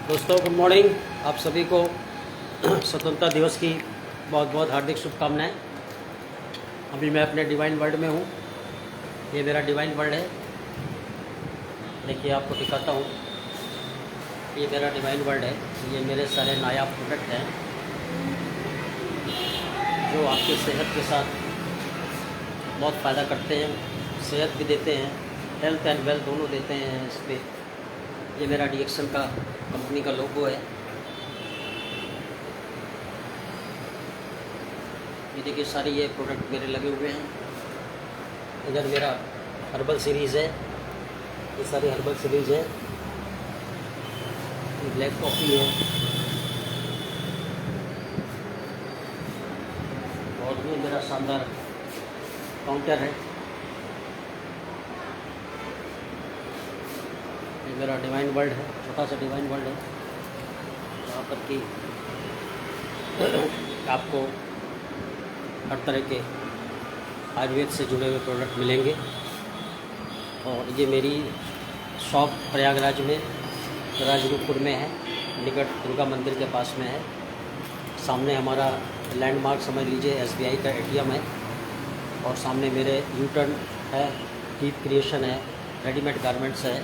दोस्तों good morning. आप सभी को स्वतंत्रता दिवस की बहुत बहुत हार्दिक शुभकामनाएं। अभी मैं अपने डिवाइन वर्ल्ड में हूँ। ये मेरा डिवाइन वर्ल्ड है। देखिए आपको दिखाता हूँ। ये मेरा डिवाइन वर्ल्ड है। ये मेरे सारे नायाब प्रोडक्ट हैं जो आपके सेहत के साथ बहुत फ़ायदा करते हैं, सेहत भी देते हैं, हेल्थ एंड वेल्थ दोनों देते हैं। इस पर ये मेरा डीएक्शन का कंपनी का लोगो है। ये देखिए सारी ये प्रोडक्ट मेरे लगे हुए हैं। इधर मेरा हर्बल सीरीज़ है। ये सारी हर्बल सीरीज़ है। ये ब्लैक कॉफ़ी है और ये मेरा शानदार काउंटर है। ये मेरा डिवाइन वर्ल्ड है, छोटा सा डिवाइन वर्ल्ड है यहाँ पर कि आपको हर तरह के आयुर्वेद से जुड़े हुए प्रोडक्ट मिलेंगे। और ये मेरी शॉप प्रयागराज में राजरूपपुर में है, निकट दुर्गा मंदिर के पास में है। सामने हमारा लैंडमार्क समझ लीजिए एसबीआई का एटीएम है और सामने मेरे यूटर्न है, टीप क्रिएशन है, रेडीमेड गारमेंट्स है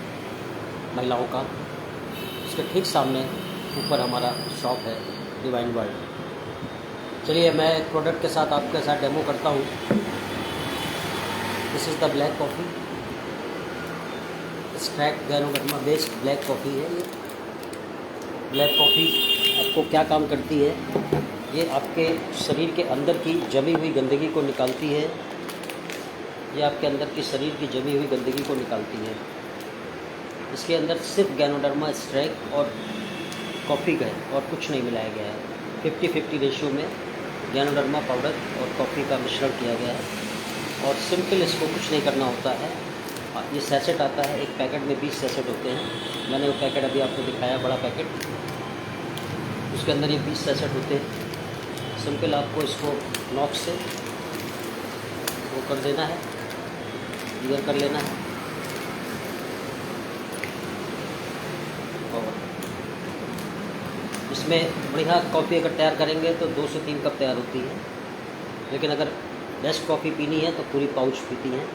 महिलाओं का। उसके ठीक सामने ऊपर हमारा शॉप है डिवाइन वर्ल्ड। चलिए मैं एक प्रोडक्ट के साथ आपके साथ डेमो करता हूँ। This is the black coffee, extract ganoderma based black coffee है। ये ब्लैक कॉफ़ी आपको क्या काम करती है? ये आपके शरीर के अंदर की जमी हुई गंदगी को निकालती है। ये आपके अंदर की शरीर की जमी हुई गंदगी को निकालती है। इसके अंदर सिर्फ गैनोडर्मा एक्सट्रैक्ट और कॉफ़ी का है और कुछ नहीं मिलाया गया है। 50-50 रेशियो में गैनोडर्मा पाउडर और कॉफ़ी का मिश्रण किया गया है और सिंपल इसको कुछ नहीं करना होता है। ये सैसेट आता है, एक पैकेट में 20 सैसेट होते हैं। मैंने वो पैकेट अभी आपको दिखाया, बड़ा पैकेट, उसके अंदर ये 20 सैसेट होते हैं। सिंपल आपको इसको नॉक से वो कर देना है, क्लियर कर लेना है। और इसमें बढ़िया कॉफ़ी अगर तैयार करेंगे तो 2 से 3 कप तैयार होती है। लेकिन अगर बेस्ट कॉफ़ी पीनी है तो पूरी पाउच पीती हैं।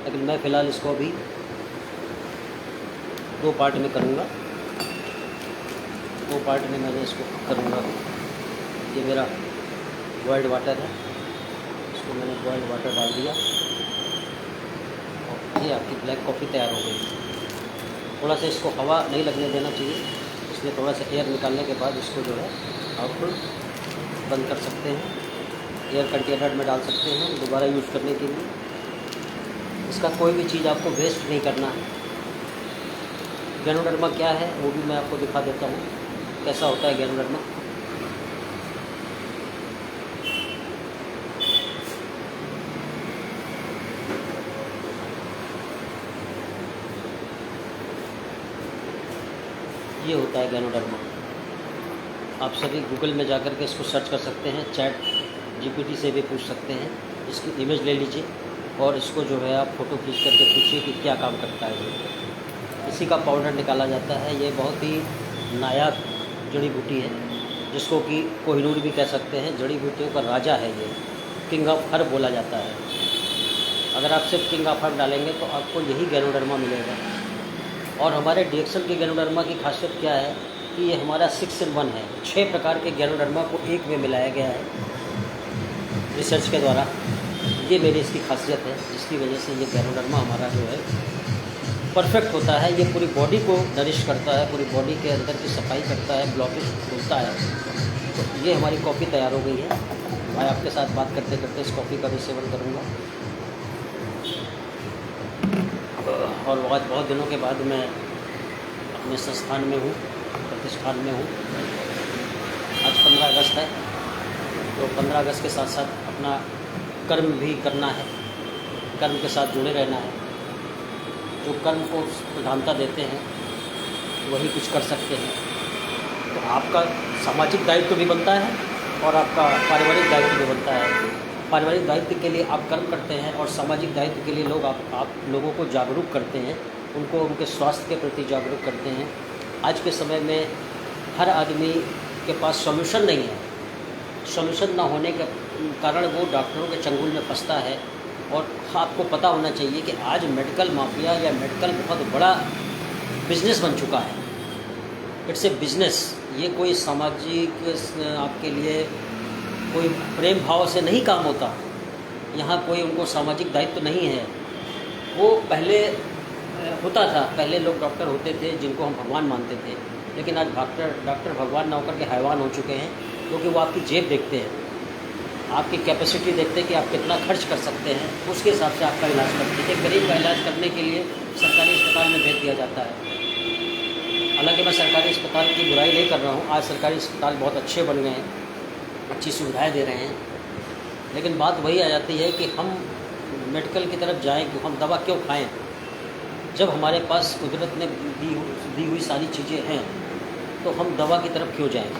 लेकिन मैं फ़िलहाल इसको अभी 2 पार्ट में करूँगा। 2 पार्ट में मैं इसको करूँगा। ये मेरा बॉइल्ड वाटर है, इसको मैंने बॉइल्ड वाटर डाल दिया और ये आपकी ब्लैक कॉफ़ी तैयार हो गई। थोड़ा सा इसको हवा नहीं लगने देना चाहिए, इसलिए थोड़ा सा एयर निकालने के बाद इसको जो है आप बंद कर सकते हैं। एयर कंटेनर में डाल सकते हैं दोबारा यूज़ करने के लिए। इसका कोई भी चीज़ आपको वेस्ट नहीं करना है। गैनोडर्मा क्या है वो भी मैं आपको दिखा देता हूँ, कैसा होता है गैनोडर्मा। ये होता है गैनोडर्मा। आप सभी गूगल में जाकर के इसको सर्च कर सकते हैं, चैट जीपीटी से भी पूछ सकते हैं। इसकी इमेज ले लीजिए और इसको जो है आप फ़ोटो खींच करके पूछिए कि क्या काम करता है। ये इसी का पाउडर निकाला जाता है। ये बहुत ही नायाब जड़ी बूटी है जिसको कि कोहिनूर भी कह सकते हैं। जड़ी बूटियों का राजा है ये, किंग ऑफ हर्ब बोला जाता है। अगर आप सिर्फ किंग ऑफ हर्ब डालेंगे तो आपको यही गैनोडर्मा मिलेगा। और हमारे डीएक्शन की गैनोडर्मा की खासियत क्या है कि ये हमारा 6 in 1 है। 6 प्रकार के गैनोडर्मा को एक में मिलाया गया है रिसर्च के द्वारा। ये मेरी इसकी खासियत है, जिसकी वजह से ये गैनोडर्मा हमारा जो है परफेक्ट होता है। ये पूरी बॉडी को नरिश करता है, पूरी बॉडी के अंदर की सफाई करता है, ब्लॉकेज खोलता है। तो ये हमारी कॉफ़ी तैयार हो गई है। मैं आपके साथ बात करते करते इस कॉफ़ी का भी सेवन करूँगा। और बहुत दिनों के बाद मैं अपने संस्थान में हूँ, प्रतिष्ठान में हूँ। आज 15 अगस्त है, तो 15 अगस्त के साथ साथ अपना कर्म भी करना है, कर्म के साथ जुड़े रहना है। जो कर्म को प्रधानता देते हैं वही कुछ कर सकते हैं। तो आपका सामाजिक दायित्व भी बनता है और आपका पारिवारिक दायित्व भी बनता है। पारिवारिक दायित्व के लिए आप कर्म करते हैं और सामाजिक दायित्व के लिए आप लोगों को जागरूक करते हैं, उनको उनके स्वास्थ्य के प्रति जागरूक करते हैं। आज के समय में हर आदमी के पास सॉल्यूशन नहीं है। सॉल्यूशन ना होने के कारण वो डॉक्टरों के चंगुल में फंसता है। और आपको पता होना चाहिए कि आज मेडिकल माफिया या मेडिकल बहुत बड़ा बिजनेस बन चुका है। It's a business. ये कोई सामाजिक आपके लिए कोई प्रेम भाव से नहीं काम होता। यहाँ कोई उनको सामाजिक दायित्व नहीं है। वो पहले होता था, पहले लोग डॉक्टर होते थे जिनको हम भगवान मानते थे, लेकिन आज डॉक्टर भगवान ना होकर के हैवान हो चुके हैं, क्योंकि वो आपकी जेब देखते हैं, आपकी कैपेसिटी देखते हैं कि आप कितना खर्च कर सकते हैं, उसके हिसाब से आपका इलाज करते हैं। गरीब का इलाज करने के लिए सरकारी अस्पताल में भेज दिया जाता है। हालांकि मैं सरकारी अस्पताल की बुराई नहीं कर रहा हूँ, आज सरकारी अस्पताल बहुत अच्छे बन गए हैं, अच्छी सुविधाएँ दे रहे हैं, लेकिन बात वही आ जाती है कि हम मेडिकल की तरफ जाएँ, कि हम दवा क्यों खाएँ जब हमारे पास कुदरत ने दी हुई सारी चीज़ें हैं, तो हम दवा की तरफ क्यों जाएँ?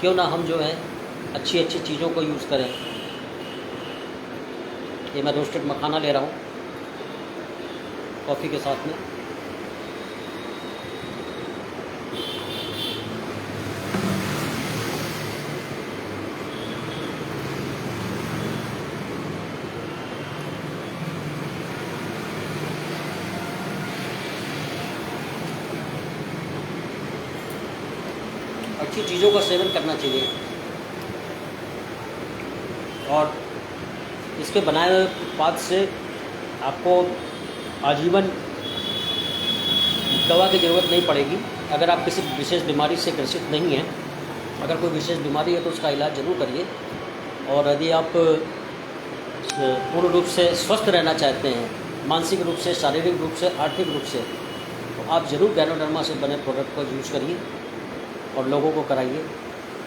क्यों ना हम जो है अच्छी अच्छी चीज़ों को यूज़ करें। ये मैं रोस्टेड मखाना ले रहा हूँ कॉफ़ी के साथ में। अच्छी चीज़ों का सेवन करना चाहिए और इसके बनाए हुए उत्पाद से आपको आजीवन दवा की ज़रूरत नहीं पड़ेगी। अगर आप किसी विशेष बीमारी से ग्रसित नहीं हैं, अगर कोई विशेष बीमारी है तो उसका इलाज ज़रूर करिए। और यदि आप पूर्ण रूप से स्वस्थ रहना चाहते हैं, मानसिक रूप से, शारीरिक रूप से, आर्थिक रूप से, तो आप ज़रूर गैनोडर्मा से बने प्रोडक्ट को यूज़ करिए और लोगों को कराइए,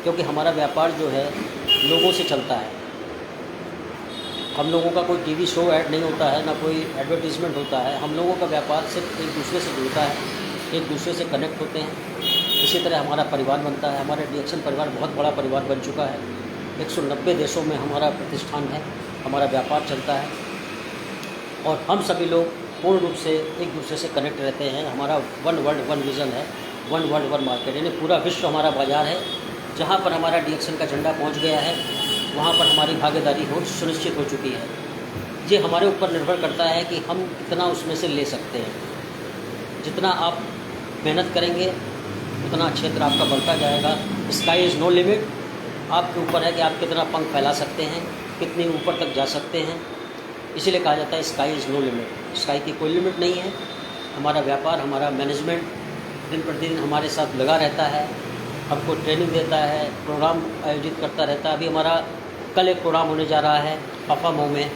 क्योंकि हमारा व्यापार जो है लोगों से चलता है। हम लोगों का कोई टीवी शो ऐड नहीं होता है, ना कोई एडवर्टीज़मेंट होता है। हम लोगों का व्यापार सिर्फ एक दूसरे से जुड़ता है, एक दूसरे से कनेक्ट होते हैं। इसी तरह हमारा परिवार बनता है। हमारा डीएक्शन परिवार बहुत बड़ा परिवार बन चुका है। 190 देशों में हमारा प्रतिष्ठान है, हमारा व्यापार चलता है और हम सभी लोग पूर्ण रूप से एक दूसरे से कनेक्ट रहते हैं। हमारा वन वर्ल्ड वन विज़न है, वन वर्ल्ड वन मार्केट, यानी पूरा विश्व हमारा बाजार है। जहाँ पर हमारा डीएक्शन का झंडा पहुँच गया है, वहाँ पर हमारी भागीदारी हो सुनिश्चित हो चुकी है। ये हमारे ऊपर निर्भर करता है कि हम कितना उसमें से ले सकते हैं। जितना आप मेहनत करेंगे उतना क्षेत्र आपका बढ़ता जाएगा। Sky is no limit. आपके ऊपर है कि आप कितना पंख फैला सकते हैं, कितनी ऊपर तक जा सकते हैं। इसीलिए कहा जाता है sky is no limit. Sky की कोई लिमिट नहीं है। हमारा व्यापार, हमारा मैनेजमेंट दिन प्रतिदिन हमारे साथ लगा रहता है, हमको ट्रेनिंग देता है, प्रोग्राम आयोजित करता रहता है। अभी हमारा कल एक प्रोग्राम होने जा रहा है पापामऊ में,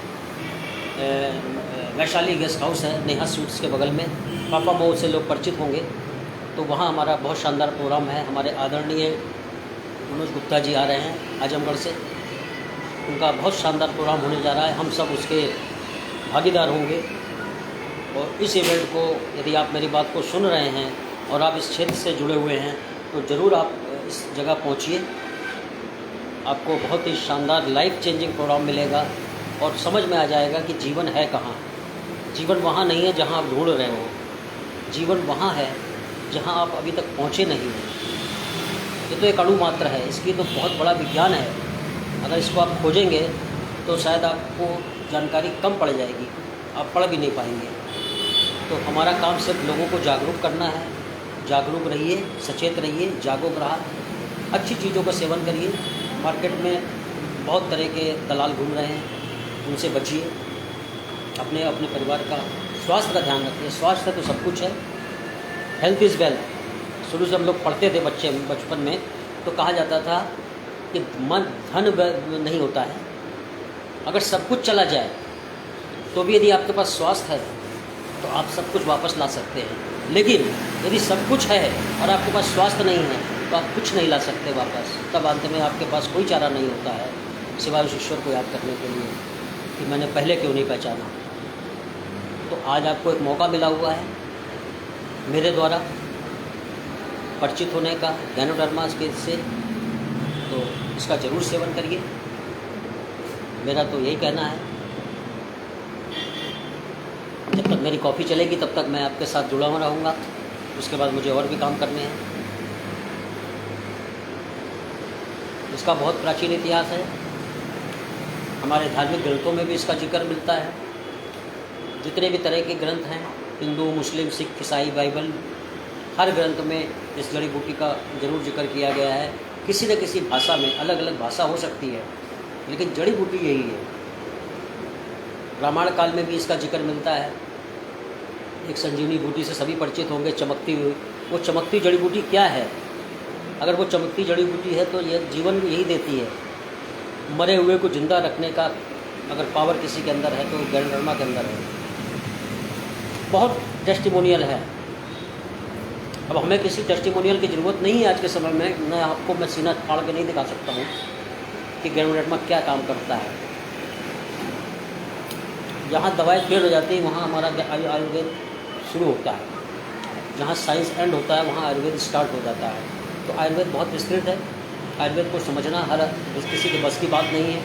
वैशाली गेस्ट हाउस है नेहा स्वीट्स के बगल में। पापामऊ से लोग परिचित होंगे, तो वहाँ हमारा बहुत शानदार प्रोग्राम है। हमारे आदरणीय मनोज गुप्ता जी आ रहे हैं आजमगढ़ से, उनका बहुत शानदार प्रोग्राम होने जा रहा है। हम सब उसके भागीदार होंगे। और इस इवेंट को यदि आप मेरी बात को सुन रहे हैं और आप इस क्षेत्र से जुड़े हुए हैं, तो ज़रूर आप इस जगह पहुंचिए। आपको बहुत ही शानदार लाइफ चेंजिंग प्रोग्राम मिलेगा और समझ में आ जाएगा कि जीवन है कहाँ। जीवन वहाँ नहीं है जहाँ आप ढूंढ रहे हो, जीवन वहाँ है जहाँ आप अभी तक पहुँचे नहीं हो। ये तो एक अणु मात्र है, इसकी तो बहुत बड़ा विज्ञान है। अगर इसको आप खोजेंगे तो शायद आपको जानकारी कम पड़ जाएगी, आप पढ़ भी नहीं पाएंगे। तो हमारा काम सिर्फ लोगों को जागरूक करना है। जागरूक रहिए, सचेत रहिए, जागरूक रहा, अच्छी चीज़ों का सेवन करिए। मार्केट में बहुत तरह के दलाल घूम रहे हैं, उनसे बचिए। अपने अपने परिवार का स्वास्थ्य का ध्यान रखिए। स्वास्थ्य तो सब कुछ है। Health is wealth. शुरू से हम लोग पढ़ते थे बचपन में, तो कहा जाता था कि धन नहीं होता है। अगर सब कुछ चला जाए तो भी यदि आपके पास स्वास्थ्य है तो आप सब कुछ वापस ला सकते हैं। लेकिन यदि सब कुछ है और आपके पास स्वास्थ्य नहीं है तो आप कुछ नहीं ला सकते वापस। तब अंत में आपके पास कोई चारा नहीं होता है सिवाय उस ईश्वर को याद करने के लिए कि मैंने पहले क्यों नहीं पहचाना। तो आज आपको एक मौका मिला हुआ है मेरे द्वारा परिचित होने का गैनोडर्मा से, तो इसका ज़रूर सेवन करिए। मेरा तो यही कहना है। जब तक मेरी कॉफ़ी चलेगी तब तक मैं आपके साथ जुड़ा हुआ रहूँगा। उसके बाद मुझे और भी काम करने हैं। इसका बहुत प्राचीन इतिहास है। हमारे धार्मिक ग्रंथों में भी इसका जिक्र मिलता है। जितने भी तरह के ग्रंथ हैं, हिंदू, मुस्लिम, सिख, ईसाई, बाइबल, हर ग्रंथ में इस जड़ी बूटी का जरूर जिक्र किया गया है। किसी न किसी भाषा में, अलग अलग भाषा हो सकती है, लेकिन जड़ी बूटी यही है। रामायण काल में भी इसका जिक्र मिलता है। एक संजीवनी बूटी से सभी परिचित होंगे, चमकती हुई। वो चमकती जड़ी बूटी क्या है? अगर वो चमकती जड़ी बूटी है तो यह जीवन यही देती है। मरे हुए को जिंदा रखने का अगर पावर किसी के अंदर है तो गैनोडर्मा के अंदर है। बहुत टेस्टिमोनियल है। अब हमें किसी टेस्टिमोनियल की ज़रूरत नहीं है आज के समय में। मैं सीना फाड़ के नहीं दिखा सकता हूँ कि गैनोडर्मा क्या काम करता है। जहाँ दवाई फेल हो जाती है वहाँ हमारा आयुर्वेद शुरू होता है। जहाँ साइंस एंड होता है वहाँ आयुर्वेद स्टार्ट हो जाता है। तो आयुर्वेद बहुत विस्तृत है। आयुर्वेद को समझना हर किसी के बस की बात नहीं है।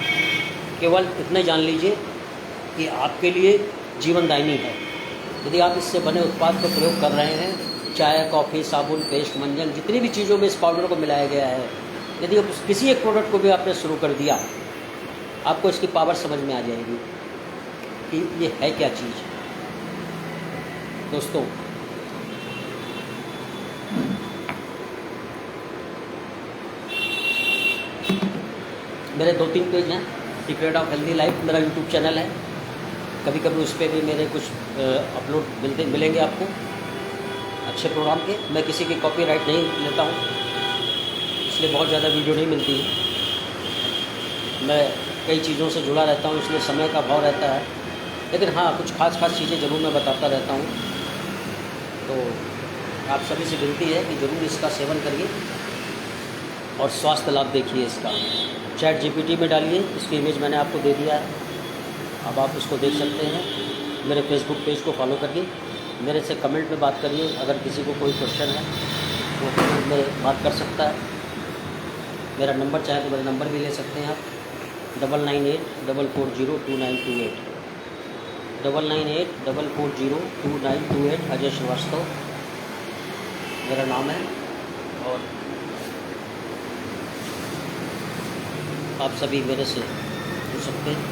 केवल इतने जान लीजिए कि आपके लिए जीवनदायिनी है। यदि आप इससे बने उत्पाद का प्रयोग कर रहे हैं, चाय, कॉफ़ी, साबुन, पेस्ट, मंजन, जितनी भी चीज़ों में इस पाउडर को मिलाया गया है, यदि किसी एक प्रोडक्ट को भी आपने शुरू कर दिया, आपको इसकी पावर समझ में आ जाएगी कि ये है क्या चीज़। दोस्तों, मेरे 2-3 पेज हैं। सीक्रेट ऑफ हेल्दी लाइफ मेरा यूट्यूब चैनल है। कभी कभी उस पर भी मेरे कुछ अपलोड मिलेंगे आपको अच्छे प्रोग्राम के। मैं किसी की कॉपीराइट नहीं लेता हूँ, इसलिए बहुत ज़्यादा वीडियो नहीं मिलती है। मैं कई चीज़ों से जुड़ा रहता हूँ, इसलिए समय का अभाव रहता है। लेकिन हाँ, कुछ खास चीज़ें ज़रूर मैं बताता रहता हूँ। तो आप सभी से विनती है कि ज़रूर इसका सेवन करिए और स्वास्थ्य लाभ देखिए इसका। चैट जीपीटी में डालिए, इसकी इमेज मैंने आपको दे दिया है, अब आप उसको देख सकते हैं। मेरे फेसबुक पेज को फॉलो करिए, मेरे से कमेंट में बात करिए। अगर किसी को कोई क्वेश्चन है वो कमेंट में बात कर सकता है। मेरा नंबर चाहे तो मेरा नंबर भी ले सकते हैं आप, 9984402928 9984402928। अजय श्रीवास्तव मेरा नाम है। और आप सभी मेरे से जुड़ सकते हैं।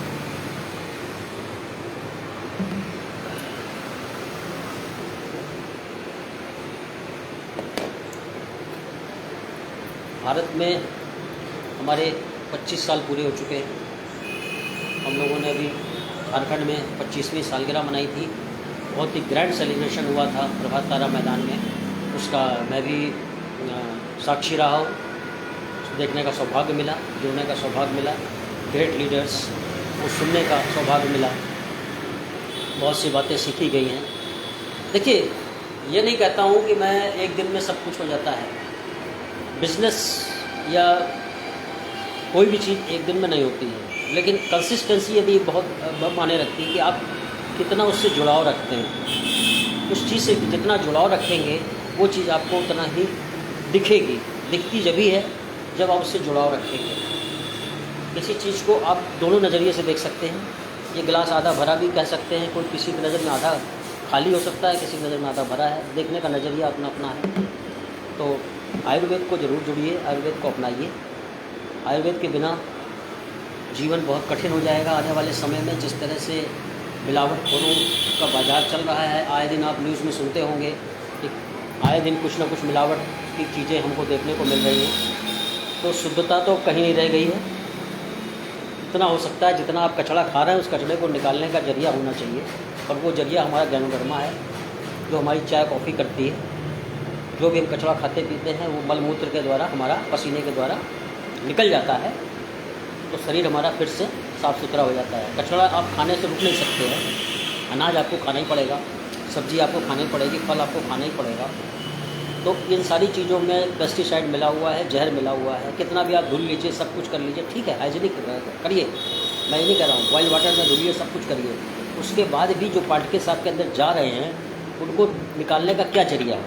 भारत में हमारे 25 साल पूरे हो चुके हैं। हम लोगों ने अभी झारखंड में 25वीं सालगिरह मनाई थी। बहुत ही ग्रैंड सेलिब्रेशन हुआ था प्रभात तारा मैदान में। उसका मैं भी साक्षी रहा हूँ। देखने का सौभाग्य मिला, जुड़ने का सौभाग्य मिला, ग्रेट लीडर्स को सुनने का सौभाग्य मिला। बहुत सी बातें सीखी गई हैं। देखिए, ये नहीं कहता हूँ कि मैं एक दिन में सब कुछ हो जाता है। बिजनेस या कोई भी चीज़ एक दिन में नहीं होती है, लेकिन कंसिस्टेंसी यदि बहुत माने रखती है कि आप कितना उससे जुड़ाव रखते हैं। उस चीज़ से जितना जुड़ाव रखेंगे वो चीज़ आपको उतना ही दिखेगी। दिखती जब भी है जब आप उससे जुड़ाव रखेंगे। किसी चीज़ को आप दोनों नज़रिए से देख सकते हैं। ये गिलास आधा भरा भी कह सकते हैं। कोई किसी की नज़र में आधा खाली हो सकता है, किसी की नज़र में आधा भरा है। देखने का नज़रिया अपना अपना है। तो आयुर्वेद को ज़रूर जुड़िए, आयुर्वेद को अपनाइए। आयुर्वेद के बिना जीवन बहुत कठिन हो जाएगा आने वाले समय में। जिस तरह से मिलावटखोरों का बाज़ार चल रहा है, आए दिन आप न्यूज़ में सुनते होंगे कि आए दिन कुछ ना कुछ मिलावट की चीज़ें हमको देखने को मिल रही हैं। तो शुद्धता तो कहीं नहीं रह गई है। इतना हो सकता है जितना आप कचरा खा रहे हैं, उस कचरे को निकालने का जरिया होना चाहिए। और वो जरिया हमारा गैनोडर्मा है, जो हमारी चाय कॉफ़ी करती है। जो भी हम कचरा खाते पीते हैं वो मल मूत्र के द्वारा, हमारा पसीने के द्वारा निकल जाता है, तो शरीर हमारा फिर से साफ़ सुथरा हो जाता है। कचरा आप खाने से रुक नहीं सकते हैं। अनाज आपको खाना ही पड़ेगा, सब्ज़ी आपको खानी पड़ेगी, फल आपको खाना ही पड़ेगा। तो इन सारी चीज़ों में पेस्टिसाइड मिला हुआ है, जहर मिला हुआ है। कितना भी आप धुल लीजिए, सब कुछ कर लीजिए, ठीक है, हाइजीनिक करिए, मैं ये नहीं कह रहा हूँ। बॉइल वाटर में धुलिए, सब कुछ करिए। उसके बाद भी जो पार्टिकल्स आपके अंदर जा रहे हैं, उनको निकालने का क्या जरिया है?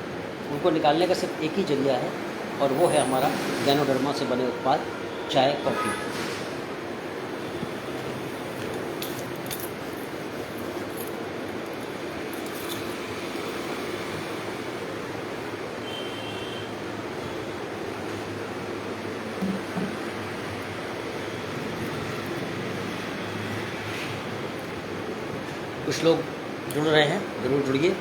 उनको निकालने का सिर्फ एक ही जरिया है, और वो है हमारा गैनोडर्मा से बने उत्पाद चाय, कॉफ़ी। कुछ लोग जुड़ रहे हैं, ज़रूर जुड़िए।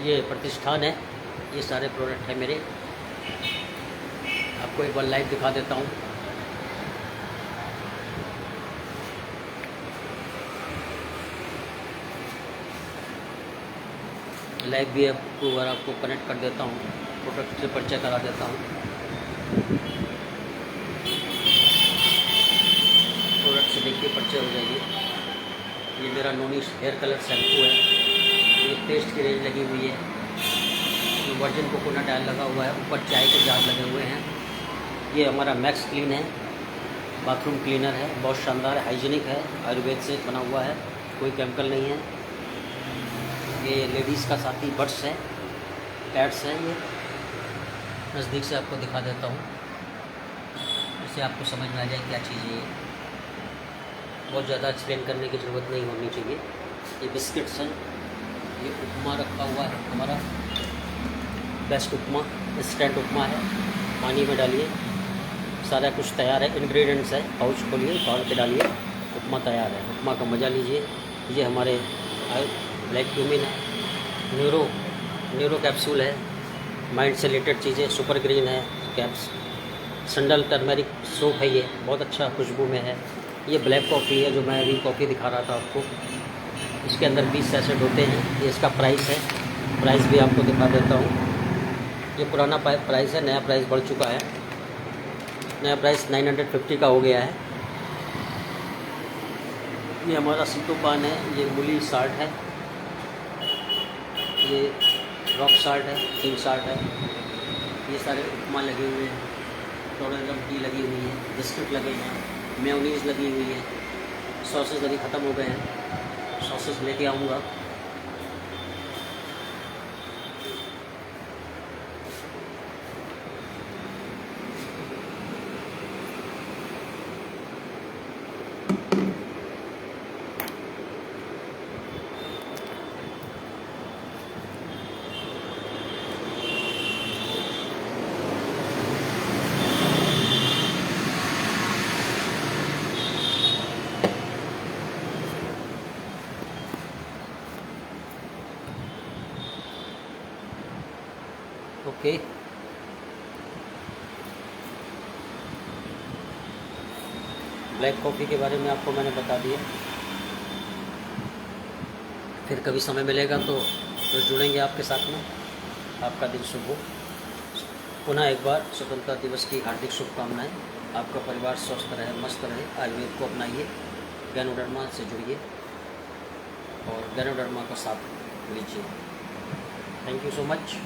ये प्रतिष्ठान है, ये सारे प्रोडक्ट हैं मेरे। आपको एक बार लाइव दिखा देता हूँ। लाइव भी आपको बार आपको कनेक्ट कर देता हूँ, प्रोडक्ट से परिचय करा देता हूँ। प्रोडक्ट से देखिए परिचय हो जाइए। ये मेरा नोनी हेयर कलर शैम्पू है, ये पेस्ट की रेंज लगी हुई है। ये वर्जिन कोकोनट ऑयल लगा हुआ है, ऊपर चाय के जार लगे हुए हैं। ये हमारा मैक्स क्लीन है, बाथरूम क्लीनर है, बहुत शानदार है, हाइजीनिक है, आयुर्वेद से बना हुआ है, कोई केमिकल नहीं है। ये लेडीज़ का साथी बड्स है, पैड्स हैं। ये नज़दीक से आपको दिखा देता हूँ, इससे आपको समझ में आ जाए क्या चीज़ है। ये बहुत ज़्यादा एक्सप्लेन करने की ज़रूरत नहीं होनी चाहिए। ये बिस्किट्स हैं, ये उपमा रखा हुआ है हमारा, बेस्ट उपमा, इंस्टेंट उपमा है। पानी में डालिए, सारा कुछ तैयार है, इंग्रेडिएंट्स है, पाउच खोलिए, तोड़ के डालिए, उपमा तैयार है। उपमा का मज़ा लीजिए। ये हमारे ब्लैक क्यूमिन है, न्यूरो कैप्सूल है, माइंड से रिलेटेड चीज़ें, सुपर ग्रीन है कैप्स, संडल टर्मेरिक सोप है, ये बहुत अच्छा खुशबू में है। ये ब्लैक कॉफ़ी है जो मैं अभी कॉफ़ी दिखा रहा था आपको, इसके अंदर 20 सैसेट होते हैं। ये इसका प्राइस है, प्राइस भी आपको दिखा देता हूँ। ये पुराना प्राइस है, नया प्राइस बढ़ चुका है। नया प्राइस 950 का हो गया है। ये हमारा सीतो पान है, ये मूली साल्ट है, ये रॉक साल्ट है, किंग साल्ट है। ये सारे उपमा लगे हुए हैं, टोरंगम टी लगी हुई है, बिस्किट लगे हैं, मेयोनीज़ लगी हुई है। सॉसेज अभी ख़त्म हो गए हैं, सॉसेज लेके आऊँगा। ओके, ब्लैक कॉफ़ी के बारे में आपको मैंने बता दिया। फिर कभी समय मिलेगा तो जुड़ेंगे आपके साथ में। आपका दिन शुभ हो। पुनः एक बार स्वतंत्रता दिवस की हार्दिक शुभकामनाएं। आपका परिवार स्वस्थ रहे, मस्त रहे। आयुर्वेद को अपनाइए, गैनोडर्मा से जुड़िए और गैनोडर्मा का साथ लीजिए। Thank you so much.